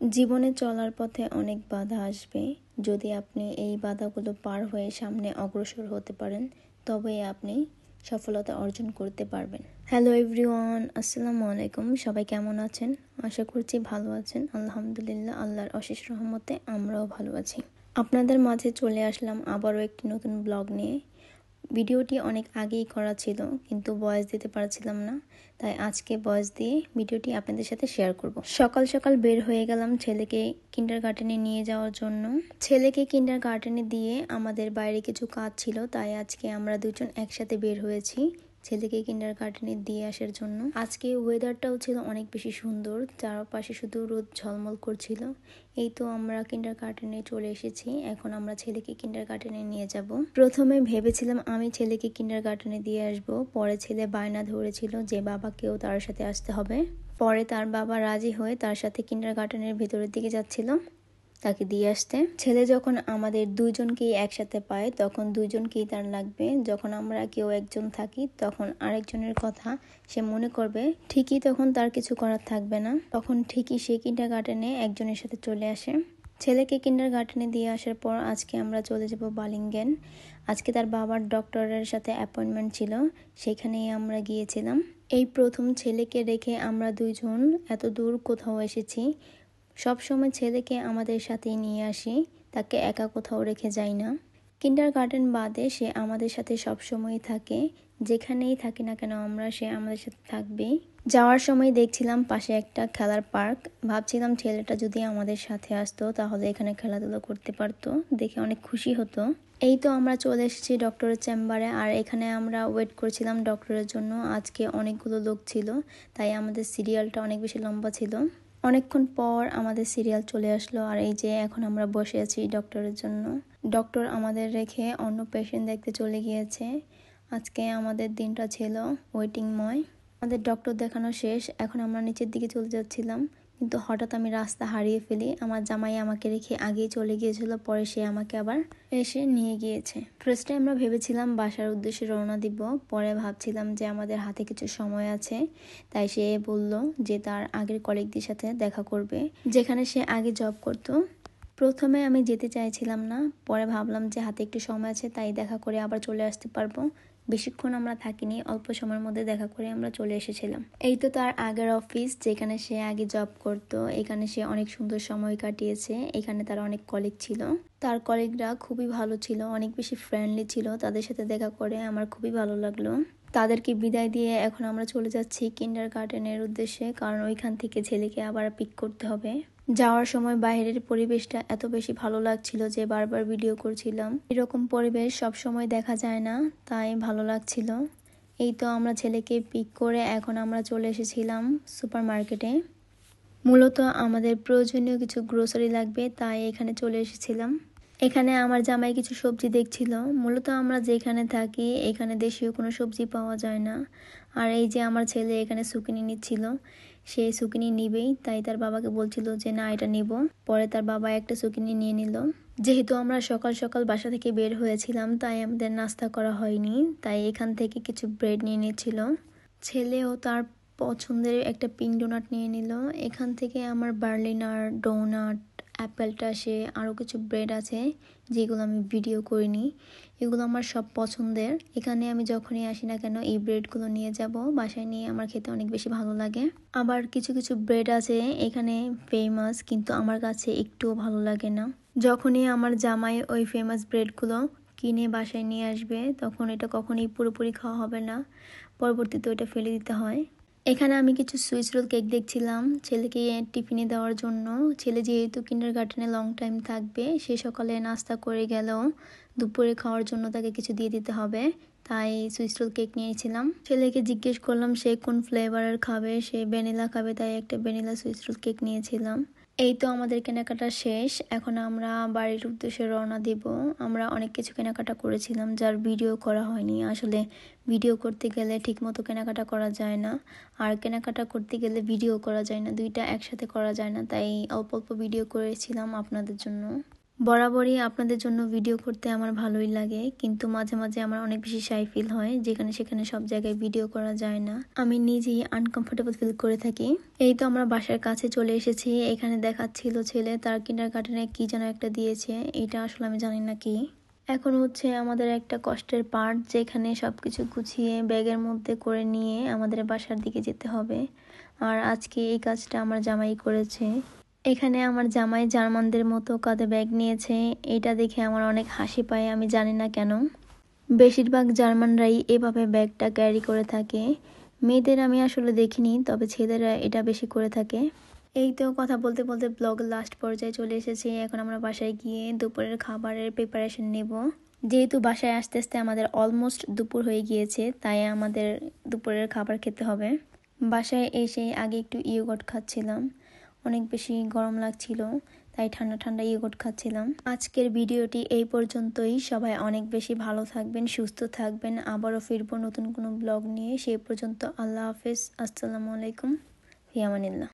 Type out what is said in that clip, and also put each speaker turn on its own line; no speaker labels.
জীবনে চলার পথে অনেক বাধা আসবে। যদি আপনি এই বাধাগুলো পার হয়ে সামনে অগ্রসর হতে পারেন, তবে আপনি সফলতা অর্জন করতে পারবেন। হ্যালো এভরিওয়ান, আসসালামু আলাইকুম। সবাই কেমন আছেন? আশা করছি ভালো আছেন। আলহামদুলিল্লাহ, আল্লাহর অশেষ রহমতে আমরাও ভালো আছি। আপনাদের মাঝে চলে আসলাম আবারও একটি নতুন ব্লগ নিয়ে। ভিডিওটি অনেক আগেই করা ছিল, কিন্তু ভয়েস দিতে পারছিলাম না, তাই আজকে ভয়েস দিয়ে ভিডিওটি আপনাদের সাথে শেয়ার করব। সকাল সকাল বের হয়ে গেলাম ছেলেকে কিন্ডারগার্টেনে নিয়ে যাওয়ার জন্য। ছেলেকে কিন্ডারগার্টেনে দিয়ে আমাদের বাইরে কিছু কাজ ছিল, তাই আজকে আমরা দুজন একসাথে বের হয়েছি ছেলেকে কিন্ডারগার্টেনে দিয়ে আসার জন্য। আজকে ওয়েদারটাও ছিল অনেক বেশি সুন্দর, চারপাশে শুধু রোদ ঝলমল করছিল। এই তো আমরা কিন্ডারগার্টেনে চলে এসেছি। এখন আমরা ছেলেকে কিন্ডারগার্টেনে নিয়ে যাব। প্রথমে ভেবেছিলাম আমি ছেলেকে কিন্ডারগার্টেনে দিয়ে আসব, পরে ছেলে বায়না ধরেছিল যে বাবাকেও তার সাথে আসতে হবে। পরে তার বাবা রাজি হয়ে তার সাথে কিন্ডারগার্টেনের ভেতরের দিকে যাচ্ছিল তাকে দিয়ে আসতে। ছেলে যখন আমাদের দুইজনকেই একসাথে পায় তখন দুইজনকেই তার লাগবে। যখন আমরা কেউ একজন থাকি তখন আরেকজনের কথা সে মনে করবে, ঠিকই তখন তার কিছু করার থাকবে না, তখন ঠিকই সে কিন্ডারগার্টেনে একজনের সাথে চলে আসে। ছেলেকে কিন্ডারগার্টেনে দিয়ে আসার পর আজকে আমরা চলে যাব বালিঙ্গেন। আজকে তার বাবার ডক্টরের সাথে অ্যাপয়েন্টমেন্ট ছিল, সেখানেই আমরা গিয়েছিলাম। এই প্রথম ছেলেকে রেখে আমরা দুইজন এত দূর কোথাও এসেছি। সবসময় ছেলেকে আমাদের সাথেই নিয়ে আসি, তাকে একা কোথাও রেখে যাই না। কিন্ডারগার্টেন বাদে সে আমাদের সাথে সবসময়ই থাকে, যেখানেই থাকি না কেন আমরা, সে আমাদের সাথে থাকবেই। যাওয়ার সময় দেখছিলাম পাশে একটা খেলার পার্ক, ভাবছিলাম ছেলেটা যদি আমাদের সাথে আসতো তাহলে এখানে খেলাধুলা করতে পারতো, দেখে অনেক খুশি হতো। এই তো আমরা চলে এসেছি ডক্টরের চেম্বারে, আর এখানে আমরা ওয়েট করছিলাম ডক্টরের জন্য। আজকে অনেকগুলো লোক ছিল, তাই আমাদের সিরিয়ালটা অনেক বেশি লম্বা ছিল। অনেকক্ষণ পর আমাদের সিরিয়াল চলে আসলো, আর এই যে এখন আমরা বসে আছি ডক্টরের জন্য। ডক্টর আমাদের রেখে অন্য পেশেন্ট দেখতে চলে গিয়েছে। আজকে আমাদের দিনটা ছিল ওয়েটিংময়। আমাদের ডক্টর দেখানো শেষ, এখন আমরা নিচের দিকে চলে যাচ্ছিলাম, কিন্তু হঠাৎ আমি রাস্তা হারিয়ে ফেলি। আমার জামাই আমাকে রেখে আগেই চলে গিয়েছিল, পরে সে আমাকে আবার এসে নিয়ে গিয়েছে। ফার্স্টে আমরা ভেবেছিলাম বাসার উদ্দেশ্যে রওনা দিব, পরে ভাবছিলাম যে আমাদের হাতে কিছু সময় আছে, তাই সে বলল যে তার আগের কলিগদের সাথে দেখা করবে, যেখানে সে আগে জব করতো। প্রথমে আমি যেতে চাইছিলাম না, পরে ভাবলাম যে হাতে একটু সময় আছে, তাই দেখা করে আবার চলে আসতে পারবো। বেশিক্ষণ আমরা থাকিনি, অল্প সময়ের মধ্যে দেখা করে আমরা চলে এসেছিলাম। এই তো তার আগের অফিস, যেখানে সে আগে জব করত। এখানে সে অনেক সুন্দর সময় কাটিয়েছে। এখানে তার অনেক কলিগ ছিল, তার কলিগরা খুবই ভালো ছিল, অনেক বেশি ফ্রেন্ডলি ছিল। তাদের সাথে দেখা করে আমার খুবই ভালো লাগলো। তাদেরকে বিদায় দিয়ে এখন আমরা চলে যাচ্ছি কিন্ডারগার্টেনের উদ্দেশ্যে, কারণ ওইখান থেকে ছেলেকে আবার পিক করতে হবে। যাওয়ার সময় বাইরের পরিবেশটা এত বেশি ভালো লাগছিল যে বারবার ভিডিও করছিলাম। এরকম পরিবেশ সব সময় দেখা যায় না, তাই ভালো লাগছিল। এই তো আমরা ছেলেকে পিক করে এখন আমরা চলে এসেছিলাম সুপার মার্কেটে। মূলত আমাদের প্রয়োজনীয় কিছু গ্রোসারি লাগবে, তাই এখানে চলে এসেছিলাম। এখানে আমার জামাই কিছু সবজি দেখছিল। মূলত আমরা যেখানে থাকি এখানে দেশীয় কোনো সবজি পাওয়া যায় না। আর এই যে আমার ছেলে এখানে সুকিনি নিচ্ছিল, সে সুকিনি নিবেই, তাই তার বাবাকে বলছিল যে না এটা নিব। পরে তার বাবা একটা সুকিনি নিয়ে নিল। যেহেতু আমরা সকাল সকাল বাসা থেকে বের হয়েছিলাম, তাই আমাদের নাস্তা করা হয়নি, তাই এখান থেকে কিছু ব্রেড নিয়ে নিচ্ছিল। ছেলেও তার পছন্দের একটা পিঙ্ক ডোনাট নিয়ে নিল। এখান থেকে আমার বার্লিনার, ডোনাট, অ্যাপেলটা, সে আরও কিছু ব্রেড আছে যেগুলো আমি ভিডিও করিনি, এগুলো আমার সব পছন্দের। এখানে আমি যখনই আসি না কেন এই ব্রেডগুলো নিয়ে যাব, বাসায় নিয়ে আমার খেতে অনেক বেশি ভালো লাগে। আবার কিছু কিছু ব্রেড আছে এখানে ফেমাস, কিন্তু আমার কাছে একটুও ভালো লাগে না। যখনই আমার জামাই ওই ফেমাস ব্রেডগুলো কিনে বাসায় নিয়ে আসবে, তখন এটা কখনোই পুরোপুরি খাওয়া হবে না, পরবর্তীতে ওইটা ফেলে দিতে হয়। এখানে আমি কিছু সুইস রোল কেক দেখছিলাম ছেলেকে টিফিনে দেওয়ার জন্য। ছেলে যেহেতু কিন্ডারগার্টেনে লং টাইম থাকবে, সে সকালে নাস্তা করে গেলেও দুপুরে খাওয়ার জন্য তাকে কিছু দিয়ে দিতে হবে, তাই সুইস রোল কেক নিয়েছিলাম। ছেলেকে জিজ্ঞেস করলাম সে কোন ফ্লেভারের খাবে, সে ভ্যানিলা খাবে, তাই একটা ভ্যানিলা সুইস রোল কেক নিয়েছিলাম। এই তো আমাদের কেনাকাটা শেষ, এখন আমরা বাড়ির উদ্দেশ্যে রওনা দিব। আমরা অনেক কিছু কেনাকাটা করেছিলাম যার ভিডিও করা হয়নি। আসলে ভিডিও করতে গেলে ঠিকমতো কেনাকাটা করা যায় না, আর কেনাকাটা করতে গেলে ভিডিও করা যায় না, দুইটা একসাথে করা যায় না, তাই অল্প অল্প ভিডিও করেছিলাম আপনাদের জন্য। বরাবরই আপনাদের জন্য ভিডিও করতে আমার ভালোই লাগে, কিন্তু মাঝে মাঝে আমার অনেক বেশি শাই ফিল হয়, যেখানে সেখানে সব জায়গায় ভিডিও করা যায় না। আমি নিজেই আনকমফোর্টেবল ফিল করে থাকি। এই তো আমরা বাসার কাছে চলে এসেছি। এখানে দেখাচ্ছিল ছেলে তার কিন্ডারগার্টেনে কি যেন একটা দিয়েছে, এটা আসলে আমি জানি না কি। এখন হচ্ছে আমাদের একটা কষ্টের পার্ট, যেখানে সবকিছু গুছিয়ে ব্যাগের মধ্যে করে নিয়ে আমাদের বাসার দিকে যেতে হবে। আর আজকে এই কাজটা আমার জামাই করেছে। এখানে আমার জামাই জার্মানদের মতো কাঁধে ব্যাগ নিয়েছে, এটা দেখে আমার অনেক হাসি পায়। আমি জানি না কেন, বেশিরভাগ জার্মানরাই এভাবে ব্যাগটা ক্যারি করে থাকে। মেয়েদের আমি আসলে দেখিনি, তবে ছেলেরা এটা বেশি করে থাকে। এই তো কথা বলতে বলতে ব্লগের লাস্ট পর্যায়ে চলে এসেছি। এখন আমরা বাসায় গিয়ে দুপুরের খাবারের প্রিপারেশন নেব। যেহেতু বাসায় আসতে আসতে আমাদের অলমোস্ট দুপুর হয়ে গিয়েছে, তাই আমাদের দুপুরের খাবার খেতে হবে। বাসায় এসে আগে একটু ইয়োগর্ট খাচ্ছিলাম, অনেক বেশি গরম লাগছিল, তাই ঠান্ডা ঠান্ডা ইয়োগর্ট খাচ্ছিলাম। আজকের ভিডিওটি এই পর্যন্তই। সবাই অনেক বেশি ভালো থাকবেন, সুস্থ থাকবেন। আবারও ফিরবো নতুন কোনো ব্লগ নিয়ে। সেই পর্যন্ত আল্লাহ হাফেজ, আসসালামু আলাইকুম, ফি আমানিল্লাহ।